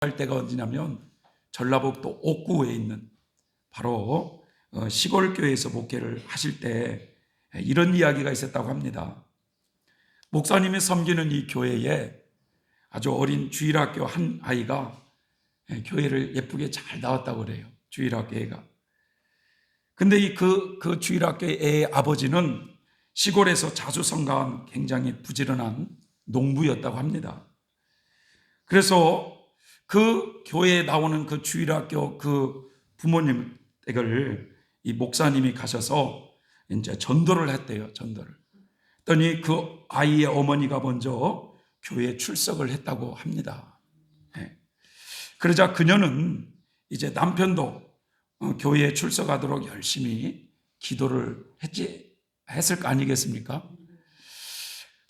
할 때가 언제냐면 전라북도 옥구에 있는 바로 시골 교회에서 목회를 하실 때 이런 이야기가 있었다고 합니다. 목사님이 섬기는 이 교회에 아주 어린 주일학교 한 아이가 교회를 예쁘게 잘 나왔다고 그래요. 주일학교 애가. 근데 그 주일학교의 애의 아버지는 시골에서 자주 성가한 굉장히 부지런한 농부였다고 합니다. 그래서 그 교회에 나오는 그 주일학교 그 부모님 댁을 이 목사님이 가셔서 이제 전도를 했대요. 전도를. 했더니 그 아이의 어머니가 먼저 교회에 출석을 했다고 합니다. 그러자 그녀는 이제 남편도 교회에 출석하도록 열심히 기도를 했을 거 아니겠습니까?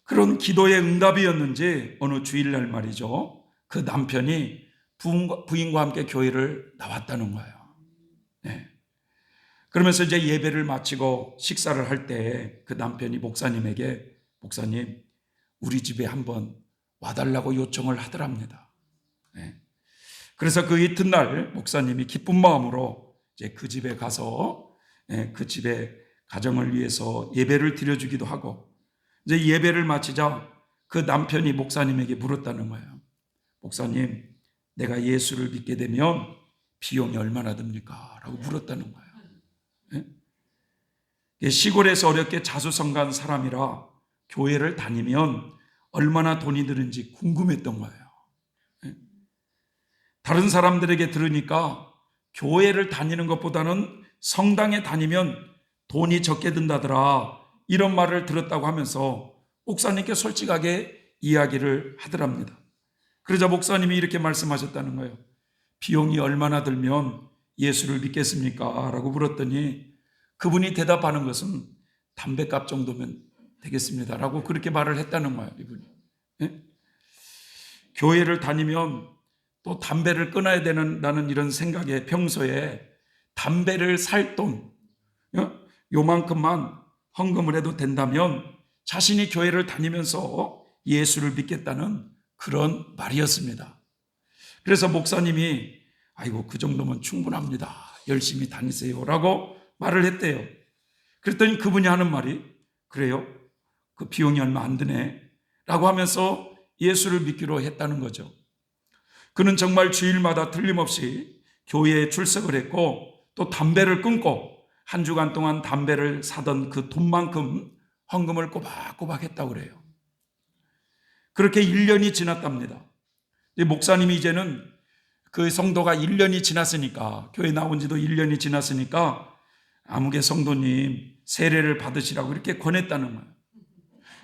그런 기도의 응답이었는지 어느 주일날 말이죠. 그 남편이 부인과 함께 교회를 나왔다는 거예요. 네. 그러면서 이제 예배를 마치고 식사를 할 때 그 남편이 목사님에게 목사님 우리 집에 한번 와달라고 요청을 하더랍니다. 네. 그래서 그 이튿날 목사님이 기쁜 마음으로 이제 그 집에 가서 그 집에 가정을 위해서 예배를 드려주기도 하고 이제 예배를 마치자 그 남편이 목사님에게 물었다는 거예요. 목사님, 내가 예수를 믿게 되면 비용이 얼마나 듭니까? 라고 물었다는 거예요. 시골에서 어렵게 자수성가한 사람이라 교회를 다니면 얼마나 돈이 드는지 궁금했던 거예요. 다른 사람들에게 들으니까 교회를 다니는 것보다는 성당에 다니면 돈이 적게 든다더라 이런 말을 들었다고 하면서 목사님께 솔직하게 이야기를 하더랍니다. 그러자 목사님이 이렇게 말씀하셨다는 거예요. 비용이 얼마나 들면 예수를 믿겠습니까? 라고 물었더니 그분이 대답하는 것은 담배값 정도면 되겠습니다 라고 그렇게 말을 했다는 거예요. 이분이. 교회를 다니면 또 담배를 끊어야 되는 이런 생각에 평소에 담배를 살 돈 요만큼만 헌금을 해도 된다면 자신이 교회를 다니면서 예수를 믿겠다는 그런 말이었습니다. 그래서 목사님이 아이고 그 정도면 충분합니다. 열심히 다니세요 라고 말을 했대요. 그랬더니 그분이 하는 말이 그래요? 그 비용이 얼마 안 드네 라고 하면서 예수를 믿기로 했다는 거죠. 그는 정말 주일마다 틀림없이 교회에 출석을 했고 또 담배를 끊고 한 주간 동안 담배를 사던 그 돈만큼 헌금을 꼬박꼬박 했다고 그래요. 그렇게 1년이 지났답니다. 목사님이 이제는 그 성도가 1년이 지났으니까 교회 나온 지도 1년이 지났으니까 아무개 성도님 세례를 받으시라고 이렇게 권했다는 거예요.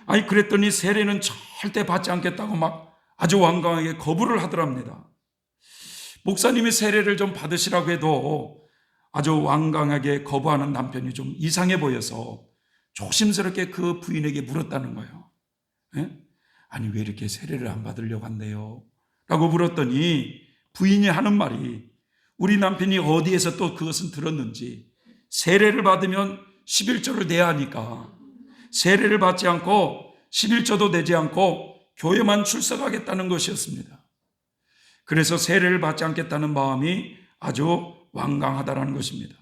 아니 그랬더니 세례는 절대 받지 않겠다고 막 아주 완강하게 거부를 하더랍니다. 목사님이 세례를 좀 받으시라고 해도 아주 완강하게 거부하는 남편이 좀 이상해 보여서 조심스럽게 그 부인에게 물었다는 거예요. 아니 왜 이렇게 세례를 안 받으려고 한대요? 라고 물었더니 부인이 하는 말이 우리 남편이 어디에서 또 그것은 들었는지 세례를 받으면 11조를 내야 하니까 세례를 받지 않고 11조도 내지 않고 교회만 출석하겠다는 것이었습니다. 그래서 세례를 받지 않겠다는 마음이 아주 완강하다는 것입니다.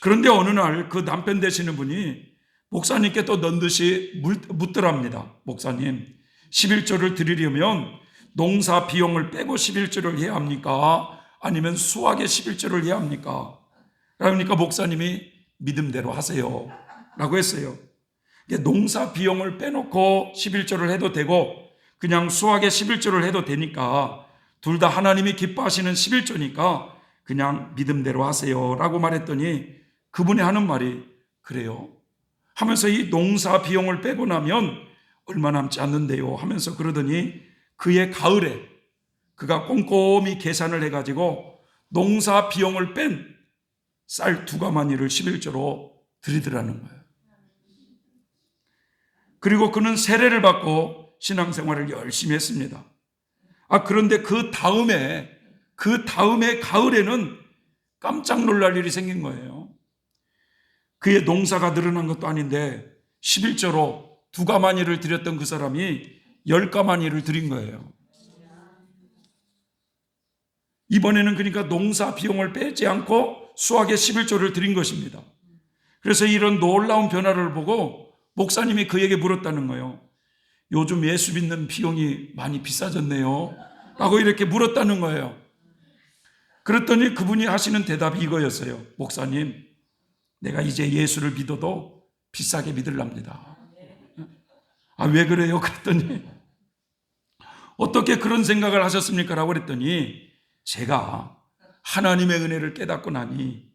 그런데 어느 날 그 남편 되시는 분이 목사님께 또 넌듯이 묻더랍니다. 목사님 11조를 드리려면 농사 비용을 빼고 11조를 해야 합니까? 아니면 수확의 11조를 해야 합니까? 그러니까 목사님이 믿음대로 하세요 라고 했어요. 농사 비용을 빼놓고 11조를 해도 되고 그냥 수확의 11조를 해도 되니까 둘 다 하나님이 기뻐하시는 11조니까 그냥 믿음대로 하세요 라고 말했더니 그분이 하는 말이 그래요? 하면서 이 농사 비용을 빼고 나면 얼마 남지 않는데요 하면서 그러더니 그의 가을에 그가 꼼꼼히 계산을 해가지고 농사 비용을 뺀 쌀 2가마니를 11조로 드리더라는 거예요. 그리고 그는 세례를 받고 신앙생활을 열심히 했습니다. 그런데 그 다음에 가을에는 깜짝 놀랄 일이 생긴 거예요. 그의 농사가 늘어난 것도 아닌데 11조로 2가마니를 드렸던 그 사람이 10가마니를 드린 거예요. 이번에는 그러니까 농사 비용을 빼지 않고 수확의 11조를 드린 것입니다. 그래서 이런 놀라운 변화를 보고 목사님이 그에게 물었다는 거예요. 요즘 예수 믿는 비용이 많이 비싸졌네요 라고 이렇게 물었다는 거예요. 그랬더니 그분이 하시는 대답이 이거였어요. 목사님, 내가 이제 예수를 믿어도 비싸게 믿으랍니다. 아, 왜 그래요? 그랬더니 어떻게 그런 생각을 하셨습니까? 라고 그랬더니 제가 하나님의 은혜를 깨닫고 나니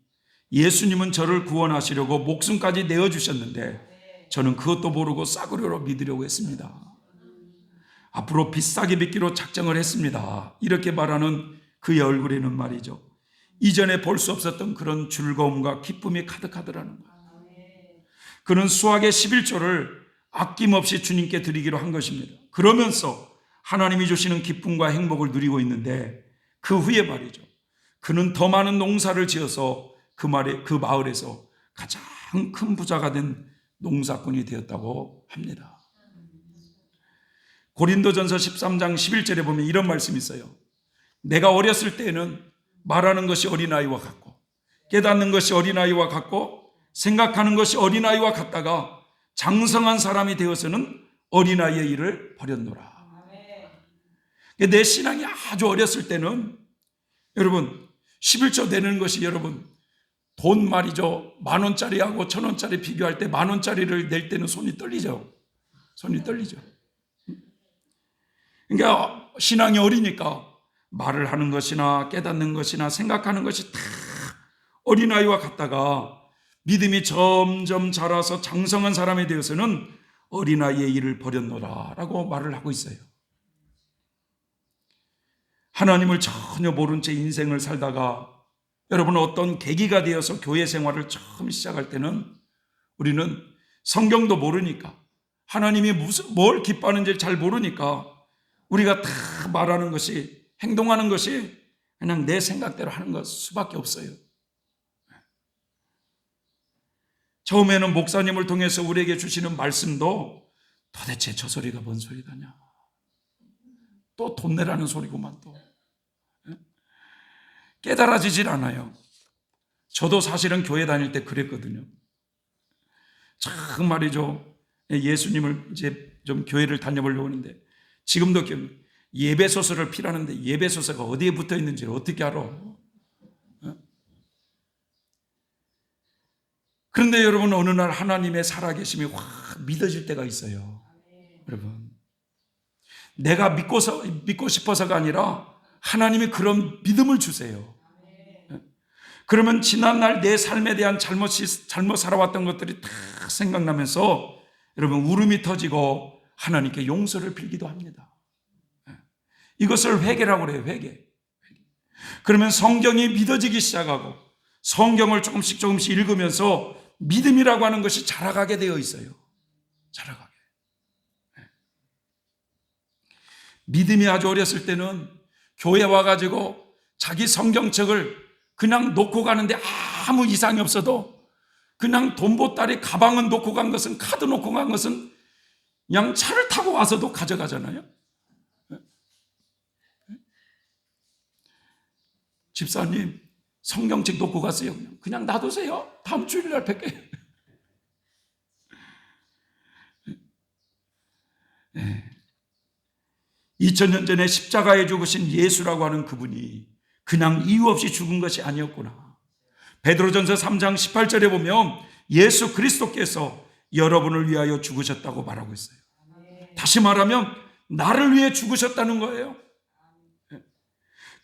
예수님은 저를 구원하시려고 목숨까지 내어주셨는데 저는 그것도 모르고 싸구려로 믿으려고 했습니다. 앞으로 비싸게 믿기로 작정을 했습니다. 이렇게 말하는 그의 얼굴에는 말이죠, 이전에 볼 수 없었던 그런 즐거움과 기쁨이 가득하더라는 거예요. 그는 수확의 11조를 아낌없이 주님께 드리기로 한 것입니다. 그러면서 하나님이 주시는 기쁨과 행복을 누리고 있는데 그 후에 말이죠, 그는 더 많은 농사를 지어서 그 마을에서 가장 큰 부자가 된 농사꾼이 되었다고 합니다. 고린도전서 13장 11절에 보면 이런 말씀이 있어요. 내가 어렸을 때에는 말하는 것이 어린아이와 같고 깨닫는 것이 어린아이와 같고 생각하는 것이 어린아이와 같다가 장성한 사람이 되어서는 어린아이의 일을 버렸노라. 내 신앙이 아주 어렸을 때는 여러분 11조 내는 것이 여러분 돈 말이죠. 10,000원짜리하고 1,000원짜리 비교할 때 10,000원짜리를 낼 때는 손이 떨리죠. 손이 떨리죠. 그러니까 신앙이 어리니까 말을 하는 것이나 깨닫는 것이나 생각하는 것이 다 어린아이와 같다가 믿음이 점점 자라서 장성한 사람이 되어서는 어린아이의 일을 버렸노라 라고 말을 하고 있어요. 하나님을 전혀 모른 채 인생을 살다가 여러분 어떤 계기가 되어서 교회 생활을 처음 시작할 때는 우리는 성경도 모르니까 하나님이 뭘 기뻐하는지 잘 모르니까 우리가 다 말하는 것이 행동하는 것이 그냥 내 생각대로 하는 것 수밖에 없어요. 처음에는 목사님을 통해서 우리에게 주시는 말씀도 도대체 저 소리가 뭔 소리다냐, 또 돈 내라는 소리구만, 또 깨달아지질 않아요. 저도 사실은 교회 다닐 때 그랬거든요. 참 말이죠, 예수님을 이제 좀 교회를 다녀보려고 하는데 지금도 예배소서를 피라는데 예배소서가 어디에 붙어 있는지를 어떻게 알아? 그런데 여러분 어느 날 하나님의 살아계심이 확 믿어질 때가 있어요. 여러분 내가 믿고 싶어서가 아니라 하나님이 그런 믿음을 주세요. 그러면 지난날 내 삶에 대한 잘못 살아왔던 것들이 다 생각나면서 여러분 울음이 터지고 하나님께 용서를 빌기도 합니다. 이것을 회개라고 그래요. 회개. 그러면 성경이 믿어지기 시작하고 성경을 조금씩 읽으면서 믿음이라고 하는 것이 자라가게 되어 있어요. 자라가게. 믿음이 아주 어렸을 때는 교회 와가지고 자기 성경책을 그냥 놓고 가는데 아무 이상이 없어도 그냥 돈 보따리 가방은 놓고 간 것은, 카드 놓고 간 것은 그냥 차를 타고 와서도 가져가잖아요. 집사님 성경책 놓고 갔어요. 그냥 놔두세요. 다음 주일날 뵐게요. 2000년 전에 십자가에 죽으신 예수라고 하는 그분이 그냥 이유 없이 죽은 것이 아니었구나. 베드로전서 3장 18절에 보면 예수 그리스도께서 여러분을 위하여 죽으셨다고 말하고 있어요. 다시 말하면 나를 위해 죽으셨다는 거예요.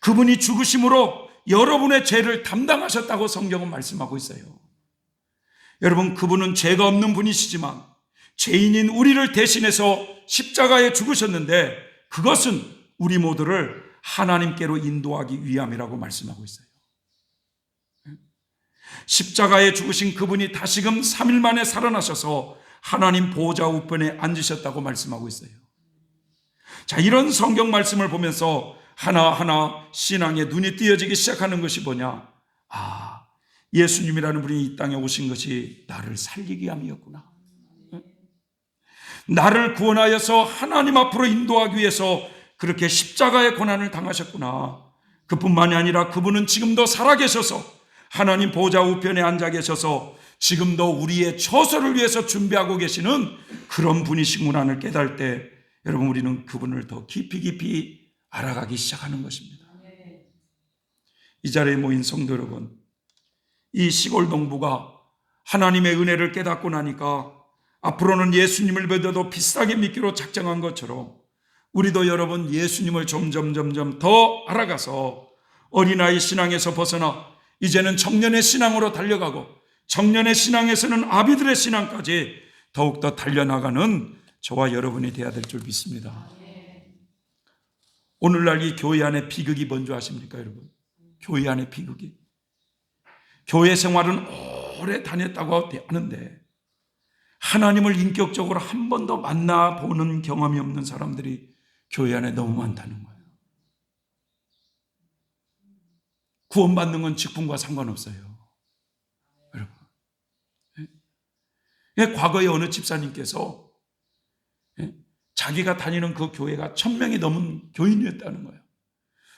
그분이 죽으심으로 여러분의 죄를 담당하셨다고 성경은 말씀하고 있어요. 여러분 그분은 죄가 없는 분이시지만 죄인인 우리를 대신해서 십자가에 죽으셨는데 그것은 우리 모두를 하나님께로 인도하기 위함이라고 말씀하고 있어요. 십자가에 죽으신 그분이 다시금 3일 만에 살아나셔서 하나님 보좌 우편에 앉으셨다고 말씀하고 있어요. 자, 이런 성경 말씀을 보면서 하나하나 신앙의 눈이 띄어지기 시작하는 것이 뭐냐? 아, 예수님이라는 분이 이 땅에 오신 것이 나를 살리기 위함이었구나. 나를 구원하여서 하나님 앞으로 인도하기 위해서 그렇게 십자가의 고난을 당하셨구나. 그뿐만이 아니라 그분은 지금도 살아계셔서 하나님 보좌 우편에 앉아 계셔서 지금도 우리의 처소를 위해서 준비하고 계시는 그런 분이시구나를 깨달을 때 여러분 우리는 그분을 더 깊이 알아가기 시작하는 것입니다. 이 자리에 모인 성도 여러분, 이 시골 동부가 하나님의 은혜를 깨닫고 나니까 앞으로는 예수님을 믿어도 비슷하게 믿기로 작정한 것처럼 우리도 여러분 예수님을 점점 더 알아가서 어린아이 신앙에서 벗어나 이제는 청년의 신앙으로 달려가고 청년의 신앙에서는 아비들의 신앙까지 더욱더 달려나가는 저와 여러분이 되어야 될 줄 믿습니다. 오늘날 이 교회 안에 비극이 뭔지 아십니까 여러분? 교회 안에 비극이. 교회 생활은 오래 다녔다고 하는데 하나님을 인격적으로 한 번도 만나보는 경험이 없는 사람들이 교회 안에 너무 많다는 거예요. 구원받는 건 직분과 상관없어요. 여러분. 과거에 어느 집사님께서 자기가 다니는 그 교회가 1000명이 넘은 교인이었다는 거예요.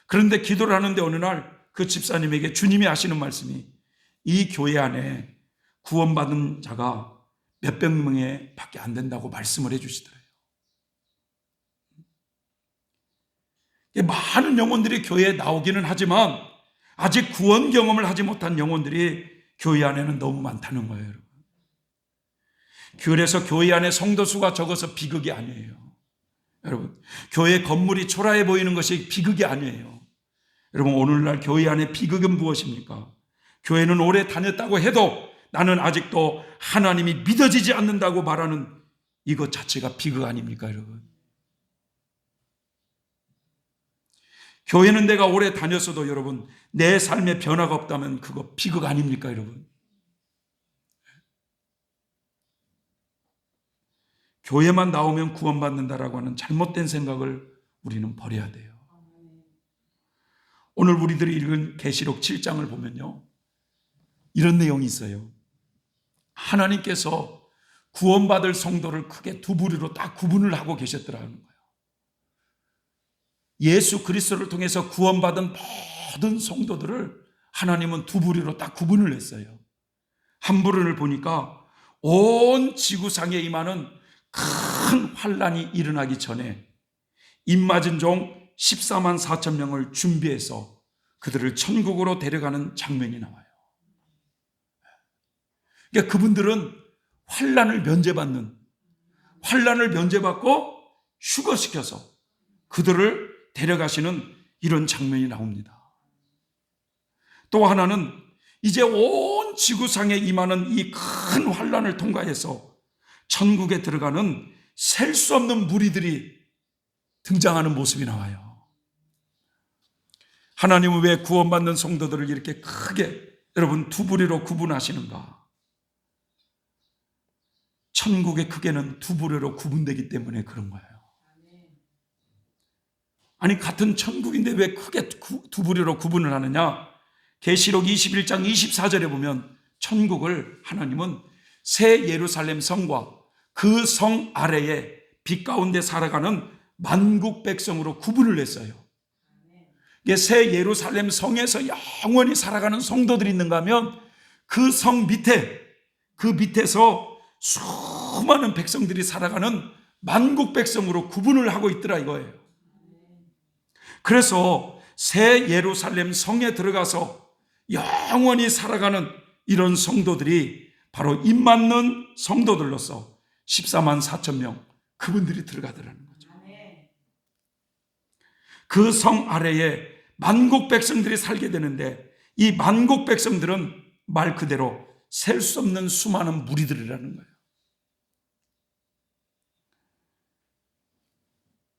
그런데 기도를 하는데 어느 날 그 집사님에게 주님이 하시는 말씀이 이 교회 안에 구원받은 자가 몇백 명에 밖에 안 된다고 말씀을 해주시더래요. 많은 영혼들이 교회에 나오기는 하지만 아직 구원 경험을 하지 못한 영혼들이 교회 안에는 너무 많다는 거예요, 여러분. 그래서 교회 안에 성도 수가 적어서 비극이 아니에요. 여러분, 교회 건물이 초라해 보이는 것이 비극이 아니에요. 여러분, 오늘날 교회 안에 비극은 무엇입니까? 교회는 오래 다녔다고 해도 나는 아직도 하나님이 믿어지지 않는다고 말하는 이것 자체가 비극 아닙니까, 여러분? 교회는 내가 오래 다녔어도 여러분 내 삶에 변화가 없다면 그거 비극 아닙니까, 여러분? 교회만 나오면 구원받는다라고 하는 잘못된 생각을 우리는 버려야 돼요. 오늘 우리들이 읽은 계시록 7장을 보면요, 이런 내용이 있어요. 하나님께서 구원받을 성도를 크게 두 부류로 딱 구분을 하고 계셨더라는 거예요. 예수 그리스도를 통해서 구원받은 모든 성도들을 하나님은 두 부류로 딱 구분을 했어요. 한 부류를 보니까 온 지구상에 임하는 큰 환란이 일어나기 전에 입맞은 종 14만 4천 명을 준비해서 그들을 천국으로 데려가는 장면이 나와요. 그러니까 그분들은 환란을 면제받고 휴거시켜서 그들을 데려가시는 이런 장면이 나옵니다. 또 하나는 이제 온 지구상에 임하는 이 큰 환란을 통과해서 천국에 들어가는 셀 수 없는 무리들이 등장하는 모습이 나와요. 하나님은 왜 구원받는 성도들을 이렇게 크게 여러분 두 부류로 구분하시는가? 천국의 크게는 두 부류로 구분되기 때문에 그런 거예요. 아니 같은 천국인데 왜 크게 두 부류로 구분을 하느냐? 계시록 21장 24절에 보면 천국을 하나님은 새 예루살렘 성과 그 성 아래에 빛 가운데 살아가는 만국 백성으로 구분을 했어요. 새 예루살렘 성에서 영원히 살아가는 성도들이 있는가 하면 그 성 밑에, 그 밑에서 수많은 백성들이 살아가는 만국 백성으로 구분을 하고 있더라 이거예요. 그래서 새 예루살렘 성에 들어가서 영원히 살아가는 이런 성도들이 바로 입맞는 성도들로서 14만 4천 명 그분들이 들어가더라는 거죠. 그 성 아래에 만국 백성들이 살게 되는데 이 만국 백성들은 말 그대로 셀 수 없는 수많은 무리들이라는 거예요.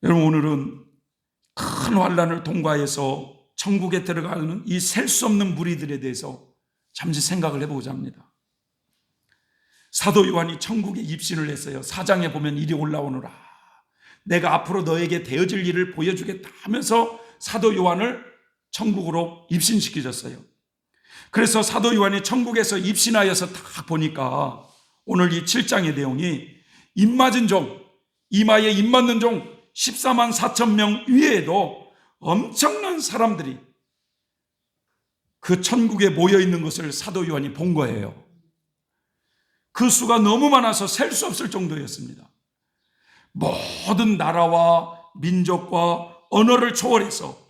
여러분, 오늘은 큰 환란을 통과해서 천국에 들어가는 이 셀 수 없는 무리들에 대해서 잠시 생각을 해보고자 합니다. 사도 요한이 천국에 입신을 했어요. 4장에 보면 이리 올라오너라, 내가 앞으로 너에게 되어질 일을 보여주겠다 하면서 사도 요한을 천국으로 입신시키셨어요. 그래서 사도 요한이 천국에서 입신하여서 딱 보니까 오늘 이 7장의 내용이 입맞은 종, 이마에 입맞는 종 14만 4천 명 위에도 엄청난 사람들이 그 천국에 모여 있는 것을 사도 요한이 본 거예요. 그 수가 너무 많아서 셀 수 없을 정도였습니다. 모든 나라와 민족과 언어를 초월해서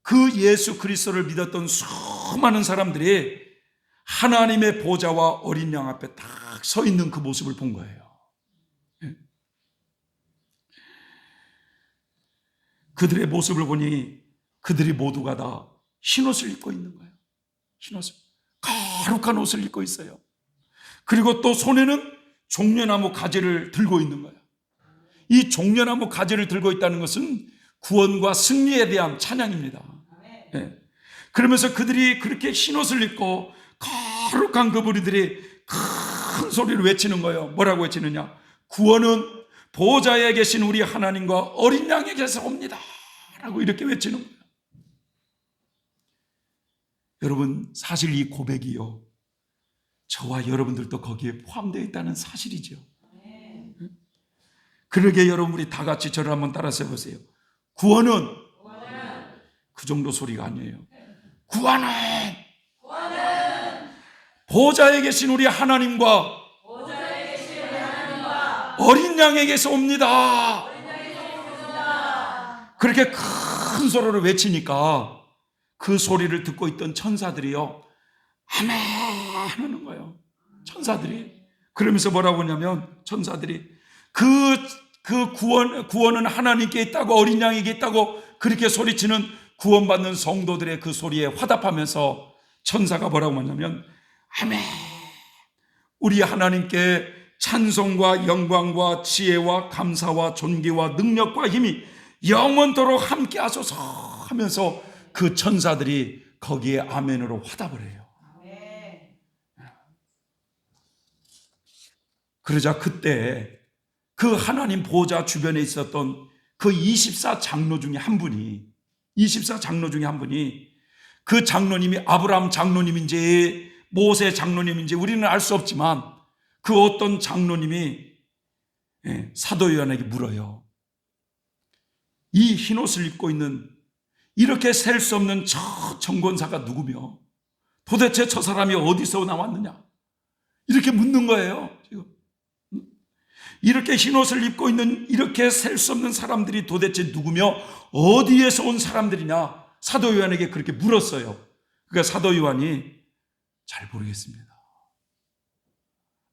그 예수 그리스도를 믿었던 수많은 사람들이 하나님의 보좌와 어린 양 앞에 딱 서 있는 그 모습을 본 거예요. 그들의 모습을 보니 그들이 모두가 다 흰옷을 입고 있는 거예요. 흰옷을, 거룩한 옷을 입고 있어요. 그리고 또 손에는 종려나무 가지를 들고 있는 거예요. 이 종려나무 가지를 들고 있다는 것은 구원과 승리에 대한 찬양입니다. 네. 그러면서 그들이 그렇게 흰옷을 입고 거룩한 그 무리들이 큰 소리를 외치는 거예요. 뭐라고 외치느냐? 구원은 보좌에 계신 우리 하나님과 어린 양에게서 옵니다 라고 이렇게 외치는 거예요. 여러분, 사실 이 고백이요, 저와 여러분들도 거기에 포함되어 있다는 사실이죠. 그러게 여러분, 우리 다 같이 저를 한번 따라서 해보세요. 구원은 그 정도 소리가 아니에요. 구원은 보좌에 계신 우리 하나님과 어린 양에게서 옵니다. 그렇게 큰 소리를 외치니까 그 소리를 듣고 있던 천사들이요, 아멘 하는 거예요. 천사들이. 그러면서 뭐라고 하냐면, 천사들이 그 구원은 하나님께 있다고, 어린 양에게 있다고 그렇게 소리치는 구원받는 성도들의 그 소리에 화답하면서 천사가 뭐라고 하냐면, 아멘, 우리 하나님께 찬송과 영광과 지혜와 감사와 존귀와 능력과 힘이 영원토록 함께 하소서 하면서 그 천사들이 거기에 아멘으로 화답을 해요. 그러자 그때 그 하나님 보좌 주변에 있었던 그 24장로 중에 한 분이, 그 장로님이 아브라함 장로님인지 모세 장로님인지 우리는 알 수 없지만 그 어떤 장로님이 사도 요한에게 물어요. 이 흰옷을 입고 있는 이렇게 셀 수 없는 저 정권사가 누구며 도대체 저 사람이 어디서 나왔느냐, 이렇게 묻는 거예요. 지금 이렇게 흰옷을 입고 있는 이렇게 셀 수 없는 사람들이 도대체 누구며 어디에서 온 사람들이냐, 사도 요한에게 그렇게 물었어요. 그러니까 사도 요한이 잘 모르겠습니다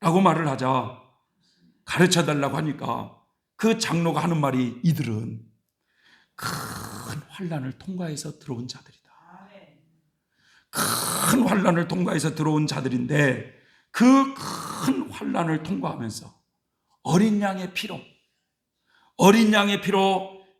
라고 말을 하자, 가르쳐 달라고 하니까 그 장로가 하는 말이, 이들은 큰 환난을 통과해서 들어온 자들이다. 큰 환난을 통과해서 들어온 자들인데 그 큰 환난을 통과하면서 어린 양의 피로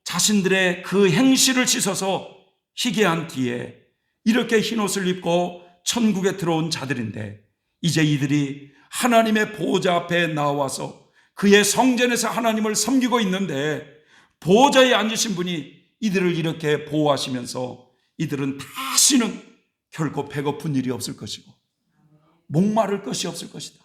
자신들의 그 행실을 씻어서 희게 한 뒤에 이렇게 흰옷을 입고 천국에 들어온 자들인데, 이제 이들이 하나님의 보좌 앞에 나와서 그의 성전에서 하나님을 섬기고 있는데 보좌에 앉으신 분이 이들을 이렇게 보호하시면서 이들은 다시는 결코 배고픈 일이 없을 것이고 목마를 것이 없을 것이다.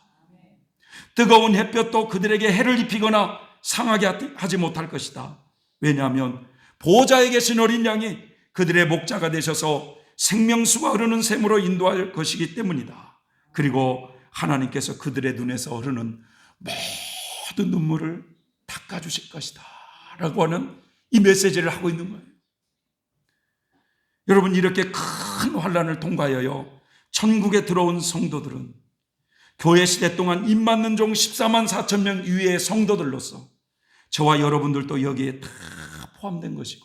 뜨거운 햇볕도 그들에게 해를 입히거나 상하게 하지 못할 것이다. 왜냐하면 보좌에 계신 어린 양이 그들의 목자가 되셔서 생명수가 흐르는 샘으로 인도할 것이기 때문이다. 그리고 하나님께서 그들의 눈에서 흐르는 모든 눈물을 닦아주실 것이다 라고 하는 이 메시지를 하고 있는 거예요. 여러분, 이렇게 큰 환난을 통과하여 천국에 들어온 성도들은 교회 시대 동안 입맞는 종 14만 4천 명 이외의 성도들로서 저와 여러분들도 여기에 다 포함된 것이고,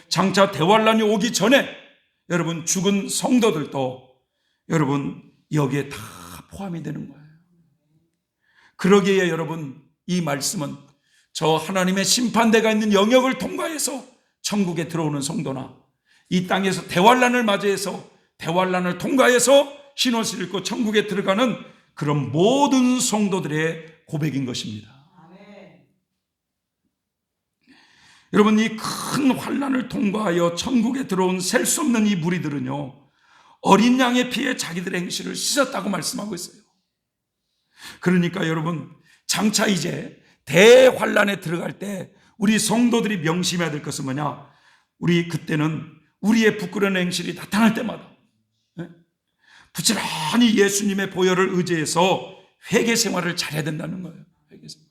장차 대환란이 오기 전에 여러분 죽은 성도들도 여러분 여기에 다 포함이 되는 거예요. 그러기에 여러분, 이 말씀은 저 하나님의 심판대가 있는 영역을 통과해서 천국에 들어오는 성도나 이 땅에서 대환란을 맞이해서 대환란을 통과해서 흰옷을 입고 천국에 들어가는 그런 모든 성도들의 고백인 것입니다. 여러분, 이 큰 환난을 통과하여 천국에 들어온 셀 수 없는 이 무리들은요, 어린 양의 피에 자기들의 행실을 씻었다고 말씀하고 있어요. 그러니까 여러분, 장차 이제 대환난에 들어갈 때 우리 성도들이 명심해야 될 것은 뭐냐? 우리 그때는 우리의 부끄러운 행실이 나타날 때마다 예? 부지런히 예수님의 보혈을 의지해서 회개 생활을 잘해야 된다는 거예요. 회개 생활.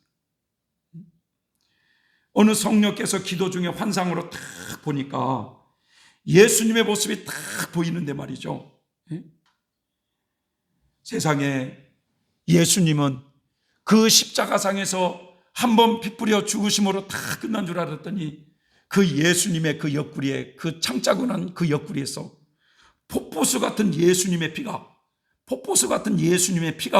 어느 성령께서 기도 중에 환상으로 딱 보니까 예수님의 모습이 딱 보이는데 말이죠. 예? 세상에 예수님은 그 십자가상에서 한번 피 뿌려 죽으심으로 다 끝난 줄 알았더니 그 예수님의 그 옆구리에, 그 창자고난 그 옆구리에서 폭포수 같은 예수님의 피가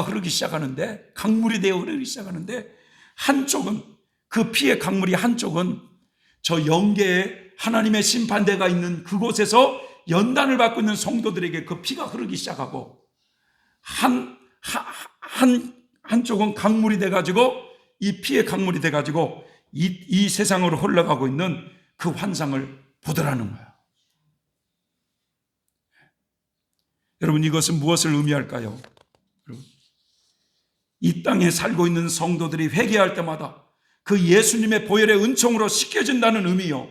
흐르기 시작하는데, 강물이 되어 흐르기 시작하는데, 한쪽은, 그 피의 강물이 한쪽은 저 영계에 하나님의 심판대가 있는 그곳에서 연단을 받고 있는 성도들에게 그 피가 흐르기 시작하고, 한쪽은 강물이 돼가지고, 이 피의 강물이 돼가지고 이 세상으로 흘러가고 있는 그 환상을 보더라는 거예요. 여러분, 이것은 무엇을 의미할까요? 여러분, 이 땅에 살고 있는 성도들이 회개할 때마다 그 예수님의 보혈의 은총으로 씻겨진다는 의미요,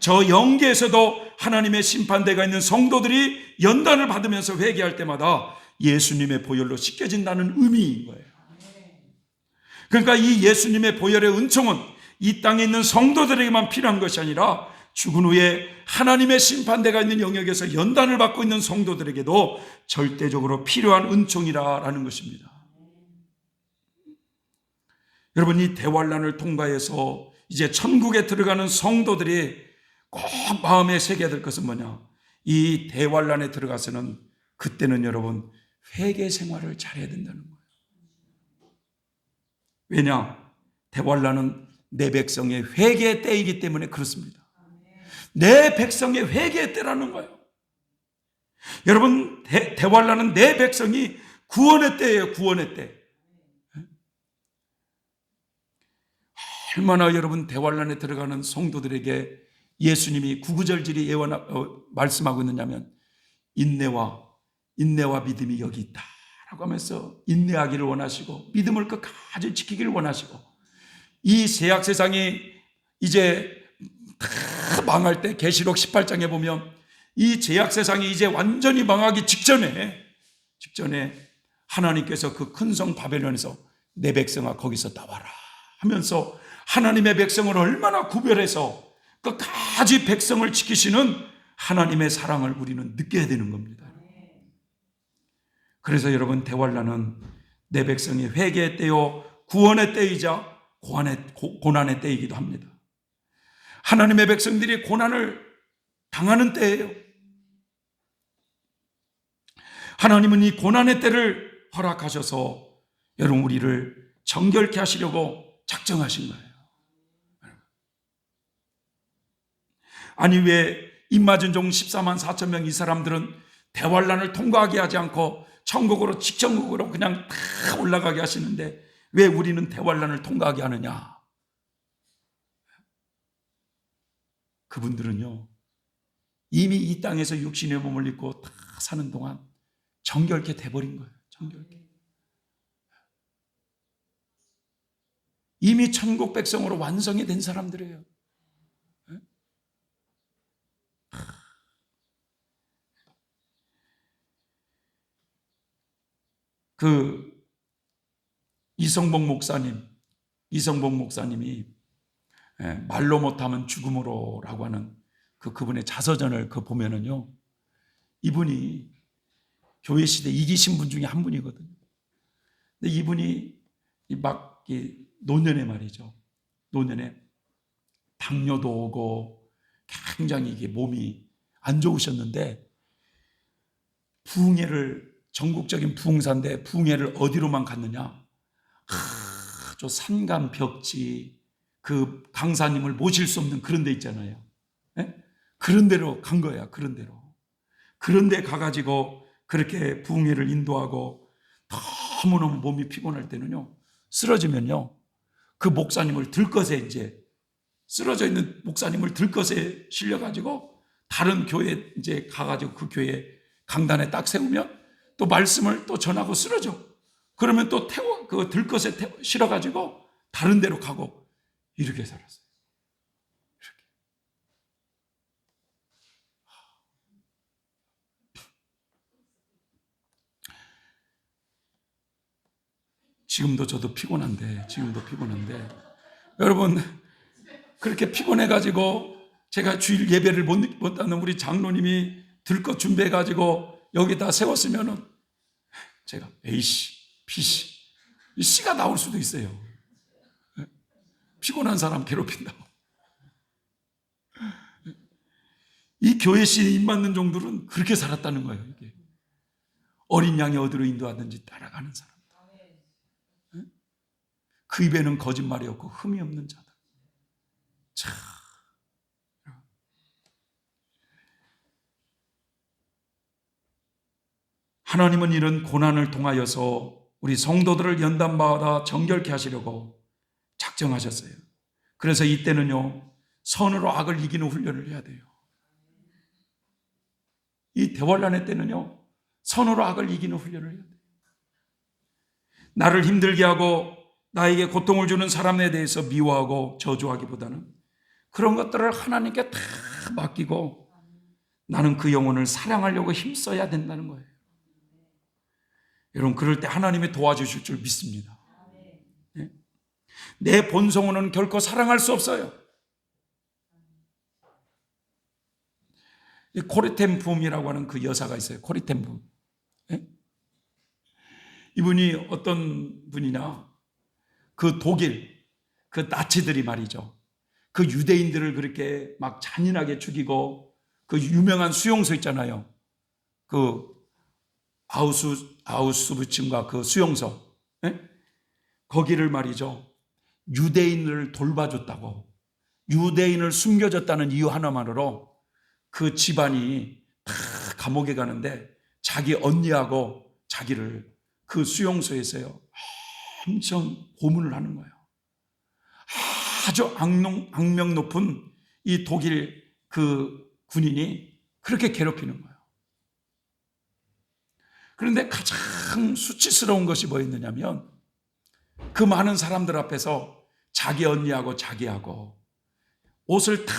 저 영계에서도 하나님의 심판대가 있는 성도들이 연단을 받으면서 회개할 때마다 예수님의 보혈로 씻겨진다는 의미인 거예요. 그러니까 이 예수님의 보혈의 은총은 이 땅에 있는 성도들에게만 필요한 것이 아니라 죽은 후에 하나님의 심판대가 있는 영역에서 연단을 받고 있는 성도들에게도 절대적으로 필요한 은총이라는 것입니다. 여러분, 이 대환란을 통과해서 이제 천국에 들어가는 성도들이 꼭 마음에 새겨야 될 것은 뭐냐? 이 대환란에 들어가서는 그때는 여러분 회개 생활을 잘해야 된다는 거예요. 왜냐? 대환란은 내 백성의 회개의 때이기 때문에 그렇습니다. 내 백성의 회개의 때라는 거예요. 여러분, 대환란은 내 백성이 구원의 때예요. 구원의 때. 얼마나 여러분 대환란에 들어가는 성도들에게 예수님이 구구절절히 말씀하고 있느냐면, 인내와 믿음이 여기 있다 라고 하면서 인내하기를 원하시고 믿음을 끝까지 지키기를 원하시고, 이 세약 세상이 이제 다 망할 때 계시록 18장에 보면 이 제약 세상이 이제 완전히 망하기 직전에 하나님께서 그 큰 성 바벨론에서 내 백성아 거기서 나와라 하면서 하나님의 백성을 얼마나 구별해서 끝까지 백성을 지키시는 하나님의 사랑을 우리는 느껴야 되는 겁니다. 그래서 여러분, 대환란은 내 백성이 회개의 때요 구원의 때이자 고난의 때이기도 합니다. 하나님의 백성들이 고난을 당하는 때예요. 하나님은 이 고난의 때를 허락하셔서 여러분 우리를 정결케 하시려고 작정하신 거예요. 아니, 왜 입맞은 종 14만 4천 명 이 사람들은 대환란을 통과하게 하지 않고 천국으로 직전국으로 그냥 다 올라가게 하시는데 왜 우리는 대환란을 통과하게 하느냐? 그분들은요 이미 이 땅에서 육신의 몸을 입고 다 사는 동안 정결케 돼버린 거예요. 정결케. 이미 천국 백성으로 완성이 된 사람들이에요. 그 이성복 목사님이 말로 못하면 죽음으로라고 하는 그분의 자서전을 보면은요, 이분이 교회 시대 이기신 분 중에 한 분이거든요. 근데 이분이 막 노년에 말이죠. 노년에 당뇨도 오고 굉장히 이게 몸이 안 좋으셨는데 전국적인 부흥사인데 부흥회를 어디로만 갔느냐? 저 산간 벽지 그 강사님을 모실 수 없는 그런 데 있잖아요. 네? 그런 데로 간 거야. 그런 데 가가지고 그렇게 부흥회를 인도하고 너무너무 몸이 피곤할 때는요, 쓰러지면요 그 목사님을 들것에 이제 쓰러져 있는 목사님을 들것에 실려가지고 다른 교회 이제 가가지고 그 교회 강단에 딱 세우면 또 말씀을 또 전하고 쓰러져. 그러면 또 그 들것에 실어가지고 다른 데로 가고 이렇게 살았어요. 이렇게. 지금도 피곤한데 여러분, 그렇게 피곤해가지고 제가 주일 예배를 못 하는 우리 장로님이 들것 준비해가지고 여기다 세웠으면은 제가 A씨, B씨, 이 C가 나올 수도 있어요. 피곤한 사람 괴롭힌다고. 이 교회 씨에 입맞는 종들은 그렇게 살았다는 거예요. 이게 어린 양이 어디로 인도하든지 따라가는 사람. 그 입에는 거짓말이 없고 흠이 없는 자다. 참. 하나님은 이런 고난을 통하여서 우리 성도들을 연단받아 정결케 하시려고 작정하셨어요. 그래서 이때는요, 선으로 악을 이기는 훈련을 해야 돼요. 이 대환란의 때는요, 선으로 악을 이기는 훈련을 해야 돼요. 나를 힘들게 하고 나에게 고통을 주는 사람에 대해서 미워하고 저주하기보다는 그런 것들을 하나님께 다 맡기고 나는 그 영혼을 사랑하려고 힘써야 된다는 거예요. 여러분, 그럴 때 하나님이 도와주실 줄 믿습니다. 내 본성으로는 결코 사랑할 수 없어요. 이 코리텐붐이라고 하는 그 여사가 있어요. 코리텐붐. 이분이 어떤 분이냐, 그 독일, 그 나치들이 말이죠, 그 유대인들을 그렇게 막 잔인하게 죽이고, 그 유명한 수용소 있잖아요, 그 아우슈비츠인가 그 수용소, 거기를 말이죠, 유대인을 돌봐줬다고, 유대인을 숨겨줬다는 이유 하나만으로 그 집안이 다 감옥에 가는데 자기 언니하고 자기를 그 수용소에서요 엄청 고문을 하는 거예요. 아주 악명 높은 이 독일 그 군인이 그렇게 괴롭히는 거예요. 그런데 가장 수치스러운 것이 뭐였느냐면, 그 많은 사람들 앞에서 자기 언니하고 자기하고 옷을 다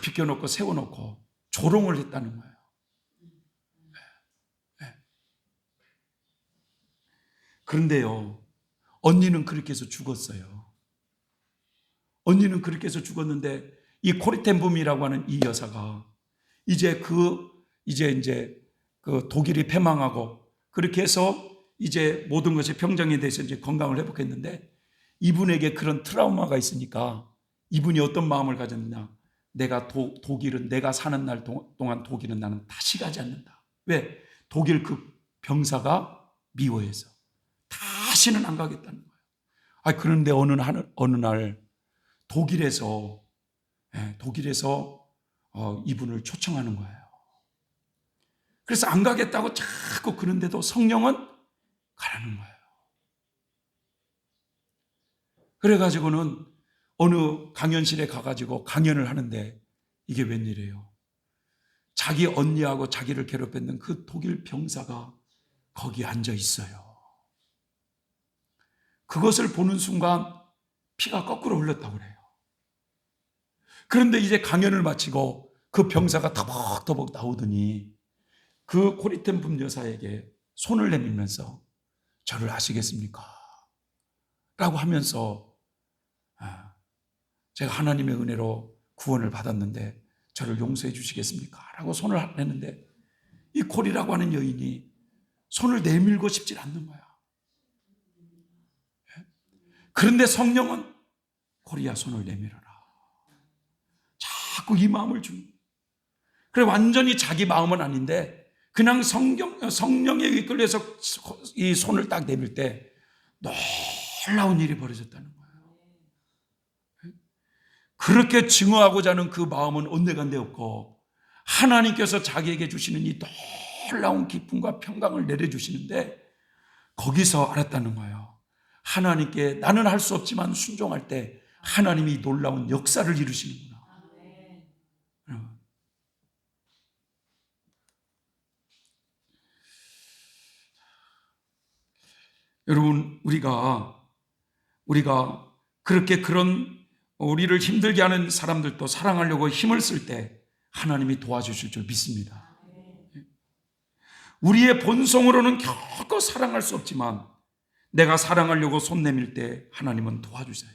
벗겨놓고 세워놓고 조롱을 했다는 거예요. 그런데요, 언니는 그렇게 해서 죽었어요. 언니는 그렇게 해서 죽었는데, 이 코리텐붐이라고 하는 이 여사가 이제 그 독일이 패망하고 그렇게 해서 이제 모든 것이 평정이 돼서 이제 건강을 회복했는데, 이분에게 그런 트라우마가 있으니까 이분이 어떤 마음을 가졌느냐, 독일은 내가 사는 날 동안 독일은 나는 다시 가지 않는다. 왜? 독일 그 병사가 미워해서 다시는 안 가겠다는 거예요. 그런데 어느 날 독일에서 이분을 초청하는 거예요. 그래서 안 가겠다고 자꾸 그런데도 성령은 가라는 거예요. 그래가지고는 어느 강연실에 가가지고 강연을 하는데, 이게 웬일이에요? 자기 언니하고 자기를 괴롭혔는 그 독일 병사가 거기 앉아 있어요. 그것을 보는 순간 피가 거꾸로 흘렀다고 그래요. 그런데 이제 강연을 마치고 그 병사가 터벅터벅 나오더니 그 코리텐붐 여사에게 손을 내밀면서 저를 아시겠습니까? 라고 하면서, 제가 하나님의 은혜로 구원을 받았는데 저를 용서해 주시겠습니까? 라고 손을 내는데, 이 코리라고 하는 여인이 손을 내밀고 싶지 않는 거야. 그런데 성령은 코리야 손을 내밀어라. 자꾸 이 마음을 주는 거야. 그래, 완전히 자기 마음은 아닌데 그냥 성령에 이끌려서 이 손을 딱 내밀 때 놀라운 일이 벌어졌다는 거예요. 그렇게 증오하고자 하는 그 마음은 온데간데 없고, 하나님께서 자기에게 주시는 이 놀라운 기쁨과 평강을 내려주시는데, 거기서 알았다는 거예요. 하나님께 나는 할 수 없지만 순종할 때 하나님이 놀라운 역사를 이루시는구나. 여러분, 우리가 그렇게 그런 우리를 힘들게 하는 사람들도 사랑하려고 힘을 쓸 때 하나님이 도와주실 줄 믿습니다. 우리의 본성으로는 결코 사랑할 수 없지만 내가 사랑하려고 손 내밀 때 하나님은 도와주세요.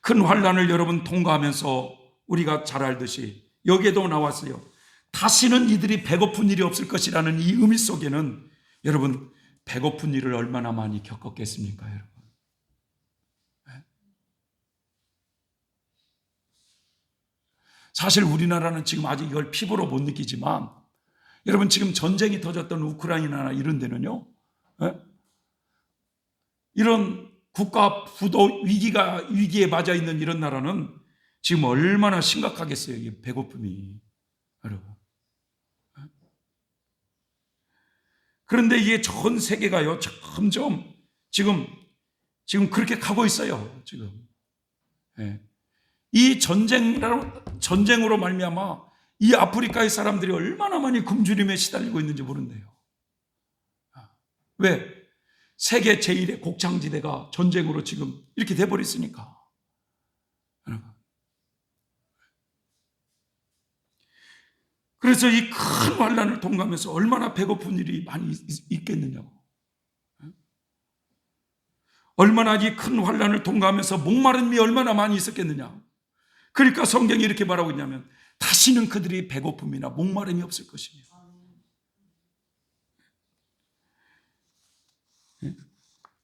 큰 환난을 여러분 통과하면서 우리가 잘 알듯이 여기에도 나왔어요. 다시는 이들이 배고픈 일이 없을 것이라는 이 의미 속에는 여러분 배고픈 일을 얼마나 많이 겪었겠습니까, 여러분? 사실 우리나라는 지금 아직 이걸 피부로 못 느끼지만 여러분 지금 전쟁이 터졌던 우크라이나나 이런 데는요, 이런 국가 부도 위기에 맞아 있는 이런 나라는 지금 얼마나 심각하겠어요, 이 배고픔이, 여러분. 그런데 이게 전 세계가요 점점 지금 그렇게 가고 있어요. 지금 이 전쟁으로 말미암아 이 아프리카의 사람들이 얼마나 많이 굶주림에 시달리고 있는지 모른대요. 왜? 세계 제1의 곡창지대가 전쟁으로 지금 이렇게 돼버렸으니까. 그래서 이 큰 환난을 통과하면서 얼마나 배고픈 일이 많이 있겠느냐고. 얼마나 이 큰 환난을 통과하면서 목마름이 얼마나 많이 있었겠느냐. 그러니까 성경이 이렇게 말하고 있냐면 다시는 그들이 배고픔이나 목마름이 없을 것이며.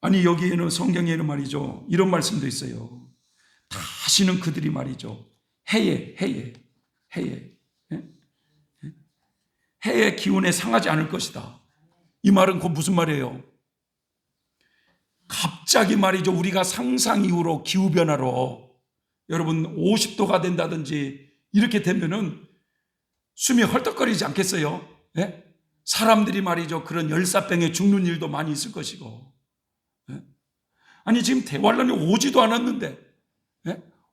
아니 여기에는 성경에는 말이죠 이런 말씀도 있어요. 다시는 그들이 말이죠 해의 기운에 상하지 않을 것이다. 이 말은 곧 무슨 말이에요? 갑자기 말이죠 우리가 상상 이후로 기후변화로 여러분 50도가 된다든지 이렇게 되면은 숨이 헐떡거리지 않겠어요? 사람들이 말이죠 그런 열사병에 죽는 일도 많이 있을 것이고. 아니 지금 대환란이 오지도 않았는데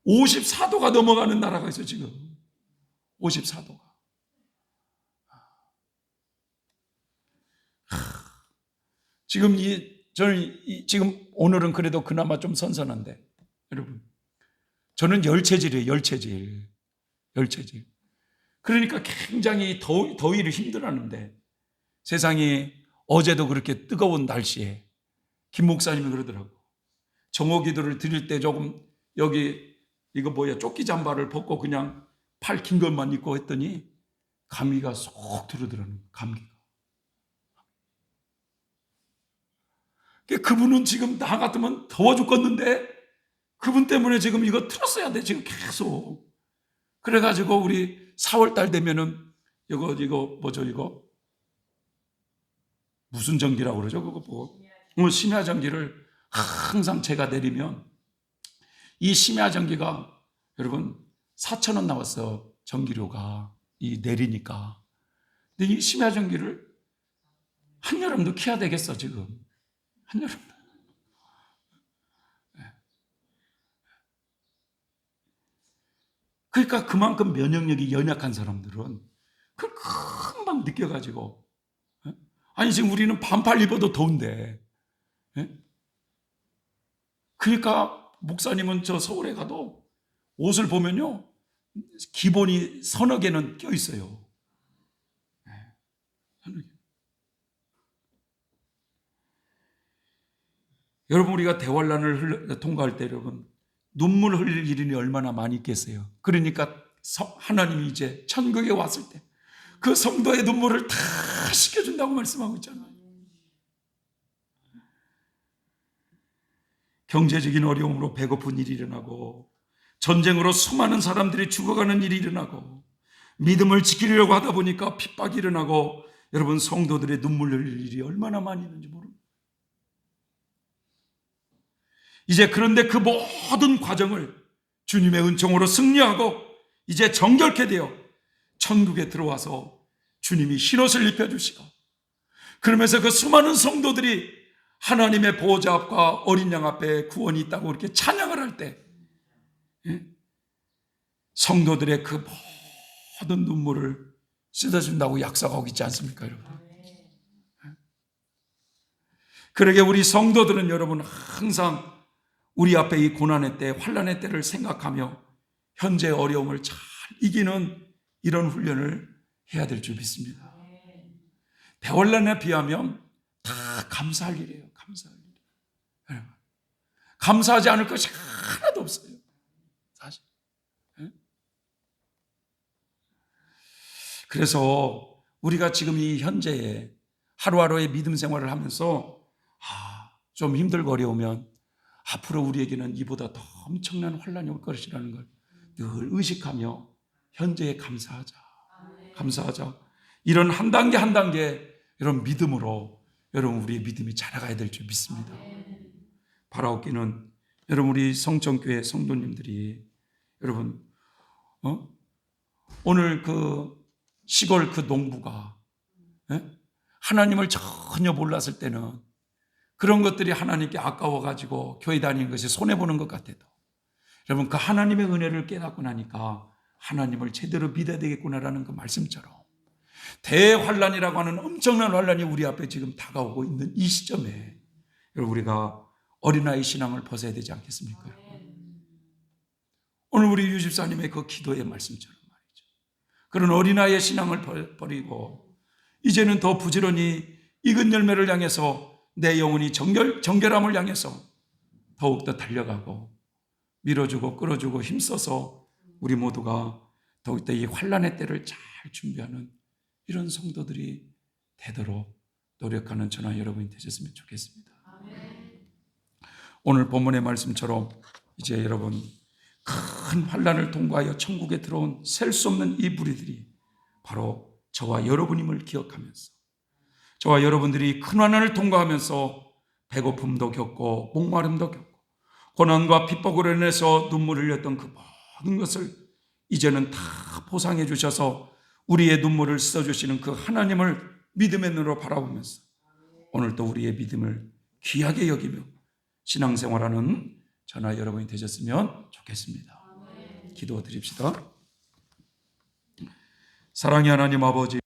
54도가 넘어가는 나라가 있어요. 지금 54도가. 지금 저는 지금 오늘은 그래도 그나마 좀 선선한데 여러분 저는 열체질이에요. 열체질. 그러니까 굉장히 더위를 힘들어하는데 세상이 어제도 그렇게 뜨거운 날씨에 김 목사님이 그러더라고. 정오기도를 드릴 때 조금 여기 조끼 잠바를 벗고 그냥 팔 긴 것만 입고 했더니 감기가 쏙 들어오더라는 감기가. 그분은 지금 나 같으면 더워 죽겠는데 그분 때문에 지금 이거 틀었어야 돼 지금 계속. 그래가지고 우리 4월달 되면은 이거 무슨 전기라고 그러죠? 그거 뭐 심야 전기를 항상 제가 내리면 이 심야 전기가 여러분 4,000원 나왔어 전기료가 내리니까. 근데 이 심야 전기를 한여름도 켜야 되겠어 지금 한여름도. 그러니까 그만큼 면역력이 연약한 사람들은 그걸 금방 느껴가지고 아니 지금 우리는 반팔 입어도 더운데 그러니까 목사님은 저 서울에 가도 옷을 보면요 기본이 서너 개는 껴 있어요. 서너 개. 여러분 우리가 대환란을 통과할 때 여러분 눈물 흘릴 일이 얼마나 많이 있겠어요. 그러니까 하나님이 이제 천국에 왔을 때 그 성도의 눈물을 다 씻겨준다고 말씀하고 있잖아요. 경제적인 어려움으로 배고픈 일이 일어나고 전쟁으로 수많은 사람들이 죽어가는 일이 일어나고 믿음을 지키려고 하다 보니까 핍박이 일어나고 여러분 성도들의 눈물 흘릴 일이 얼마나 많이 있는지 모릅니다. 이제 그런데 그 모든 과정을 주님의 은총으로 승리하고 이제 정결케 되어 천국에 들어와서 주님이 흰옷을 입혀주시고 그러면서 그 수많은 성도들이 하나님의 보호자 앞과 어린 양 앞에 구원이 있다고 이렇게 찬양을 할 때 성도들의 그 모든 눈물을 씻어준다고 약속하고 있지 않습니까 여러분? 그러게 우리 성도들은 여러분 항상 우리 앞에 이 고난의 때 환난의 때를 생각하며 현재의 어려움을 잘 이기는 이런 훈련을 해야 될 줄 믿습니다. 대환란에 비하면 다 감사할 일이에요. 감사. 감사할 일이. 여러분, 감사하지 않을 것이 하나도 없어요. 사실. 그래서 우리가 지금 이 현재에 하루하루의 믿음 생활을 하면서 좀 힘들고 어려우면 앞으로 우리에게는 이보다 더 엄청난 환란이 올 것이라는 걸 늘 의식하며 현재에 감사하자. 감사하자. 이런 한 단계 한 단계 이런 믿음으로 여러분 우리의 믿음이 자라가야 될 줄 믿습니다. 바라옵기는 여러분 우리 성정교회 성도님들이 여러분 오늘 그 시골 그 농부가 하나님을 전혀 몰랐을 때는 그런 것들이 하나님께 아까워가지고 교회 다니는 것이 손해보는 것 같아도 여러분 그 하나님의 은혜를 깨닫고 나니까 하나님을 제대로 믿어야 되겠구나라는 그 말씀처럼 대환란이라고 하는 엄청난 환란이 우리 앞에 지금 다가오고 있는 이 시점에 여러분 우리가 어린아이 신앙을 벗어야 되지 않겠습니까? 오늘 우리 유 집사님의 그 기도의 말씀처럼 말이죠. 그런 어린아이의 신앙을 버리고 이제는 더 부지런히 익은 열매를 향해서 내 영혼이 정결함을 향해서 더욱더 달려가고 밀어주고 끌어주고 힘써서 우리 모두가 더욱더 이 환란의 때를 잘 준비하는 이런 성도들이 되도록 노력하는 저나 여러분이 되셨으면 좋겠습니다. 오늘 본문의 말씀처럼 이제 여러분 큰 환란을 통과하여 천국에 들어온 셀 수 없는 이 무리들이 바로 저와 여러분임을 기억하면서 저와 여러분들이 큰 환난을 통과하면서 배고픔도 겪고 목마름도 겪고 고난과 핍박으로 인해서 눈물을 흘렸던 그 모든 것을 이제는 다 보상해 주셔서 우리의 눈물을 씻어주시는 그 하나님을 믿음의 눈으로 바라보면서 오늘도 우리의 믿음을 귀하게 여기며 신앙생활하는 저나 여러분이 되셨으면 좋겠습니다. 기도드립시다. 사랑의 하나님 아버지,